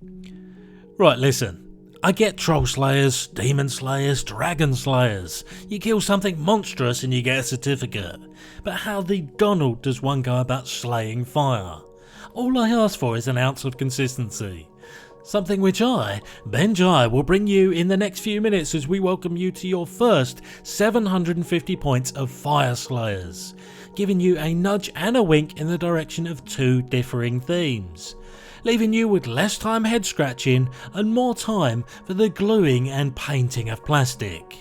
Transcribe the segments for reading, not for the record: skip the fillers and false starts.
Right, listen. I get troll slayers, demon slayers, dragon slayers. You kill something monstrous and you get a certificate. But how the Donald does one go about slaying fire? All I ask for is an ounce of consistency. Something which I, Ben Jai, will bring you in the next few minutes as we welcome you to your first 750 points of Fyreslayers, giving you a nudge and a wink in the direction of two differing themes, leaving you with less time head scratching and more time for the gluing and painting of plastic.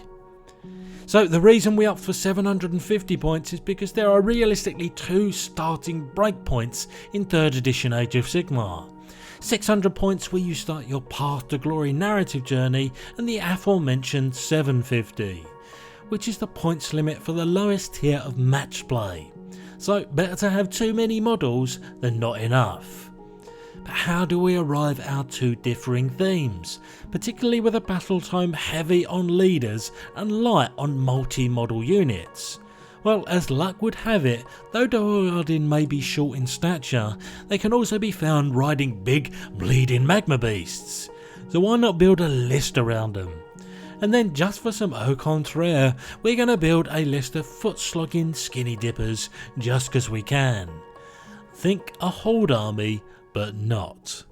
So the reason we opt for 750 points is because there are realistically two starting breakpoints in 3rd edition Age of Sigmar. 600 points where you start your Path to Glory narrative journey, and the aforementioned 750, which is the points limit for the lowest tier of match play. So better to have too many models than not enough. But how do we arrive at our two differing themes, particularly with a battle tome heavy on leaders and light on multi-model units? Well, as luck would have it, though Dwargadin may be short in stature, they can also be found riding big bleeding magma beasts. So why not build a list around them? And then just for some au contraire, we're going to build a list of foot-slogging skinny dippers just because we can. Think a Horde army, but not.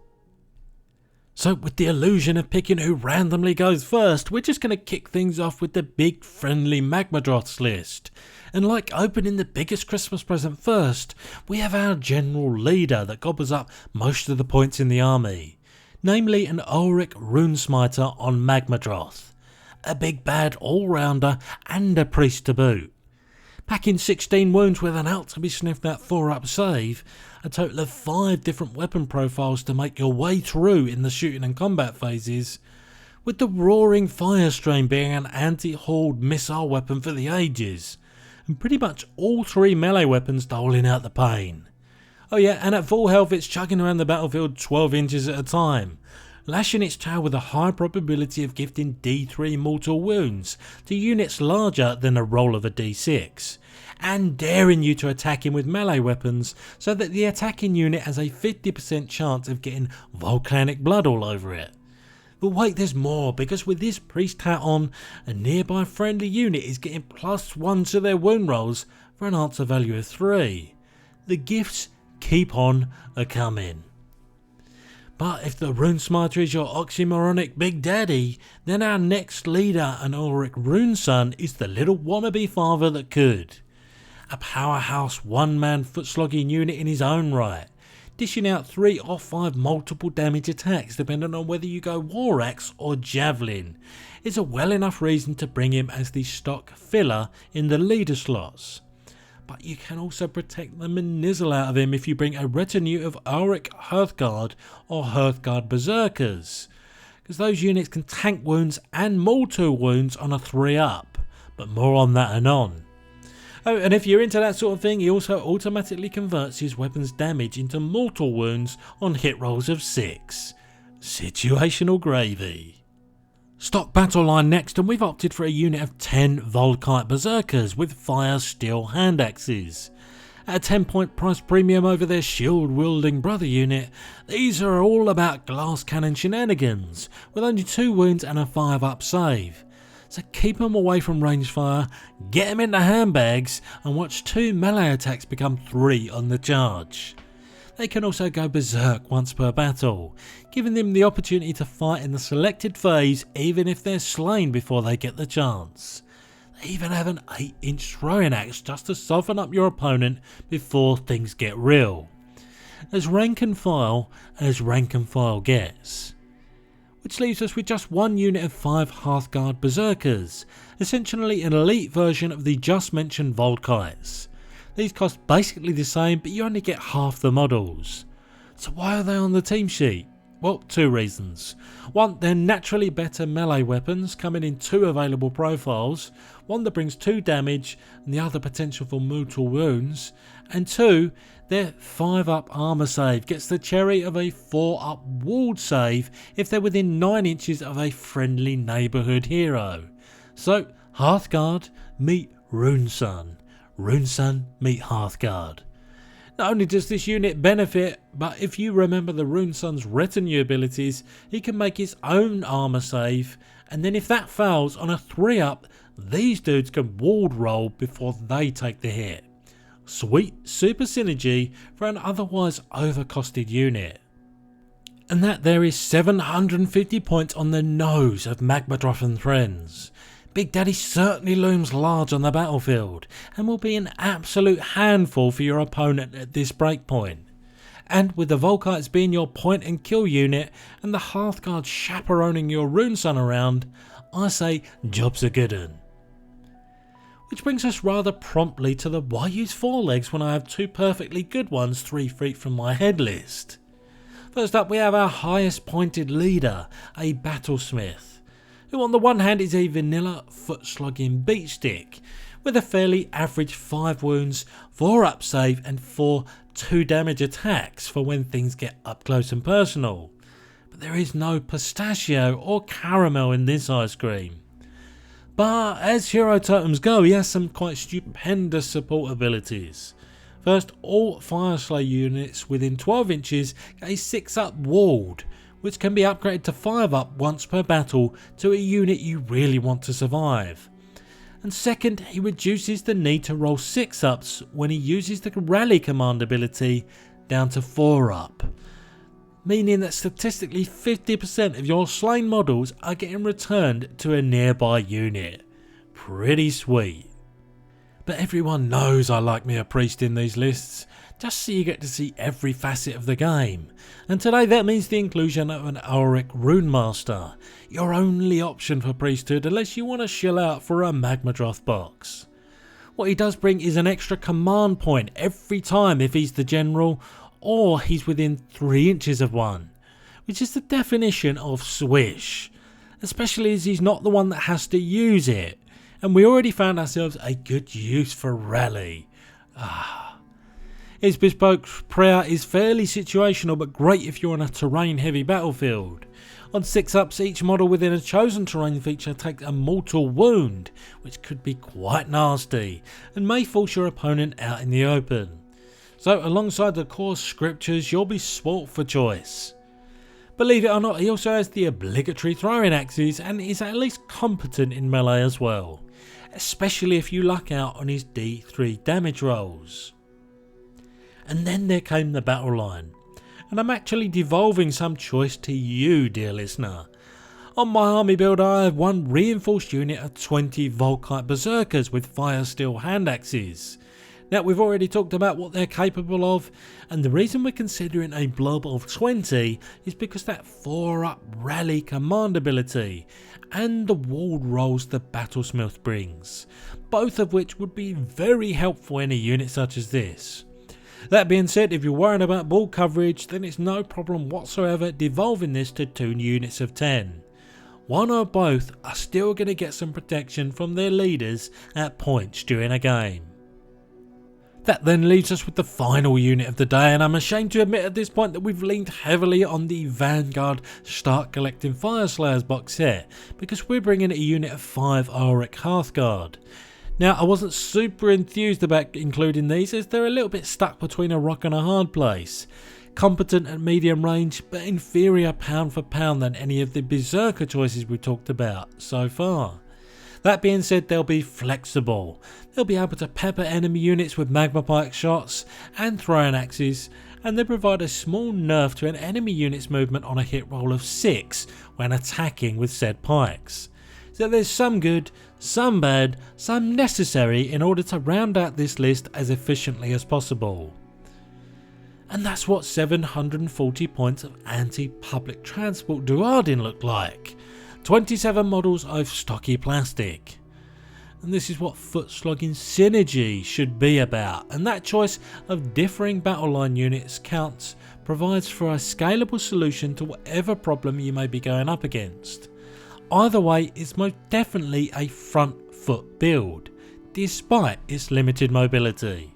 So with the illusion of picking who randomly goes first, we're just going to kick things off with the big friendly Magmadroths list. And like opening the biggest Christmas present first, we have our general leader that gobbles up most of the points in the army, namely an Ulrich Runesmiter on Magmadroth, a big bad all-rounder and a priest to boot. Packing 16 wounds with an out to be sniffed at 4-up save, a total of 5 different weapon profiles to make your way through in the shooting and combat phases, with the roaring fire strain being an anti-horde missile weapon for the ages, and pretty much all 3 melee weapons doling out the pain. Oh yeah, and at full health it's chugging around the battlefield 12 inches at a time, lashing its tail with a high probability of gifting D3 mortal wounds to units larger than a roll of a D6, and daring you to attack him with melee weapons so that the attacking unit has a 50% chance of getting volcanic blood all over it. But wait, there's more, because with this priest hat on, a nearby friendly unit is getting +1 to their wound rolls for an answer value of 3. The gifts keep on a-coming. But if the Runesmiter is your oxymoronic big daddy, then our next leader, an Ulrich Runeson, is the little wannabe father that could. A powerhouse one-man foot-slogging unit in his own right, dishing out 3 or 5 multiple damage attacks depending on whether you go War Axe or Javelin, is a well enough reason to bring him as the stock filler in the leader slots. But you can also protect the nizzle out of him if you bring a retinue of Ulrich Hearthguard or Hearthguard Berserkers, because those units can tank wounds and mortal wounds on a 3-up, but more on that anon. Oh, and if you're into that sort of thing, he also automatically converts his weapon's damage into mortal wounds on hit rolls of 6. Situational gravy. Stock battle line next, and we've opted for a unit of 10 Volkite Berserkers with fire steel hand axes. At a 10 point price premium over their shield wielding brother unit, these are all about glass cannon shenanigans, with only 2 wounds and a 5-up save. So keep them away from range fire, get them into handbags, and watch 2 melee attacks become 3 on the charge. They can also go berserk once per battle, giving them the opportunity to fight in the selected phase even if they're slain before they get the chance. They even have an 8-inch throwing axe just to soften up your opponent before things get real. As rank and file as rank and file gets. Which leaves us with just 1 unit of 5 Hearthguard Berserkers, essentially an elite version of the just mentioned Volkites. These cost basically the same, but you only get half the models. So why are they on the team sheet? Well, 2 reasons. 1, they're naturally better melee weapons, coming in 2 available profiles, one that brings 2 damage and the other potential for mortal wounds, and 2, their 5-up armor save gets the cherry of a 4-up ward save if they're within 9 inches of a friendly neighbourhood hero. So Hearthguard meet Runeson, Runeson meet Hearthguard. Not only does this unit benefit, but if you remember the Rune Sun's retinue abilities, he can make his own armor save, and then if that fails on a 3-up, these dudes can ward roll before they take the hit. Sweet super synergy for an otherwise overcosted unit. And that there is 750 points on the nose of Magmadroth and friends. Big Daddy certainly looms large on the battlefield and will be an absolute handful for your opponent at this breakpoint. And with the Volkites being your point and kill unit and the Hearthguard chaperoning your Rune Sun around, I say job's a good un. Which brings us rather promptly to the why use 4 legs when I have 2 perfectly good ones 3 feet from my head list. First up we have our highest pointed leader, a Battlesmith, who on the one hand is a vanilla foot slogging beatstick with a fairly average 5 wounds, 4 up save and 4 2 damage attacks for when things get up close and personal. But there is no pistachio or caramel in this ice cream. But as hero totems go, he has some quite stupendous support abilities. First, all Fyreslayer units within 12 inches get a 6-up ward, which can be upgraded to 5-up once per battle to a unit you really want to survive. And second, he reduces the need to roll 6-ups when he uses the rally command ability down to 4-up, meaning that statistically 50% of your slain models are getting returned to a nearby unit. Pretty sweet. But everyone knows I like me a priest in these lists, just so you get to see every facet of the game, and today that means the inclusion of an Ulrich Runemaster, your only option for priesthood unless you want to shill out for a Magmadroth box. What he does bring is an extra command point every time if he's the general or he's within 3 inches of one, which is the definition of swish, especially as he's not the one that has to use it, and we already found ourselves a good use for rally. His bespoke prayer is fairly situational but great if you're on a terrain heavy battlefield. On 6-ups, each model within a chosen terrain feature takes a mortal wound, which could be quite nasty and may force your opponent out in the open. So alongside the core scriptures, you'll be sport for choice. Believe it or not, he also has the obligatory throwing axes and is at least competent in melee as well, especially if you luck out on his D3 damage rolls. And then there came the battle line, and I'm actually devolving some choice to you, dear listener. On my army build I have one reinforced unit of 20 Volkite Berserkers with Fire Steel hand axes. Now we've already talked about what they're capable of, and the reason we're considering a blob of 20 is because that 4-up rally command ability and the ward rolls the Battlesmith brings, both of which would be very helpful in a unit such as this. That being said, if you're worried about ball coverage, then it's no problem whatsoever devolving this to 2 units of 10. One or both are still going to get some protection from their leaders at points during a game. That then leaves us with the final unit of the day, and I'm ashamed to admit at this point that we've leaned heavily on the Vanguard Start Collecting Fyreslayers box set, because we're bringing a unit of 5 Ulrich Hearthguard. Now I wasn't super enthused about including these as they're a little bit stuck between a rock and a hard place. Competent at medium range but inferior pound for pound than any of the Berserker choices we talked about so far. That being said, they'll be flexible. They'll be able to pepper enemy units with magma pike shots and throwing axes, and they provide a small nerf to an enemy unit's movement on a hit roll of 6 when attacking with said pikes. So there's some good, some bad, some necessary in order to round out this list as efficiently as possible. And that's what 740 points of anti-public transport Duardin looked like. 27 models of stocky plastic. And this is what foot slogging synergy should be about, and that choice of differing battle line units counts provides for a scalable solution to whatever problem you may be going up against. Either way, it's most definitely a front foot build, despite its limited mobility.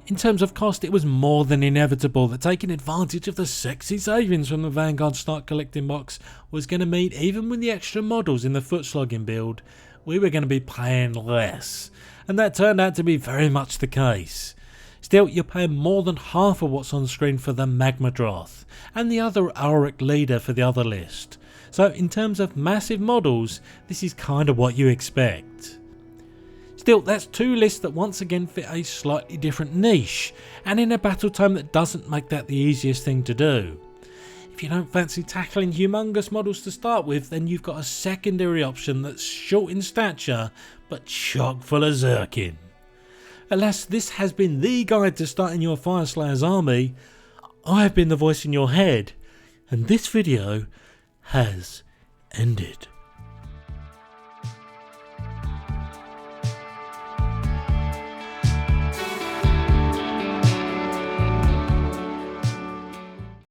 In terms of cost, it was more than inevitable that taking advantage of the sexy savings from the Vanguard Start Collecting box was going to mean, even with the extra models in the foot slogging build, we were going to be paying less, and that turned out to be very much the case. Still, you're paying more than half of what's on screen for the Magmadroth and the other Auric leader for the other list. So in terms of massive models, this is kind of what you expect. Still, that's two lists that once again fit a slightly different niche, and in a battle tome that doesn't make that the easiest thing to do. If you don't fancy tackling humongous models to start with, then you've got a secondary option that's short in stature but chock full of Zerkin. Alas, this has been the guide to starting your Fyreslayers army. I have been the voice in your head, and this video has ended.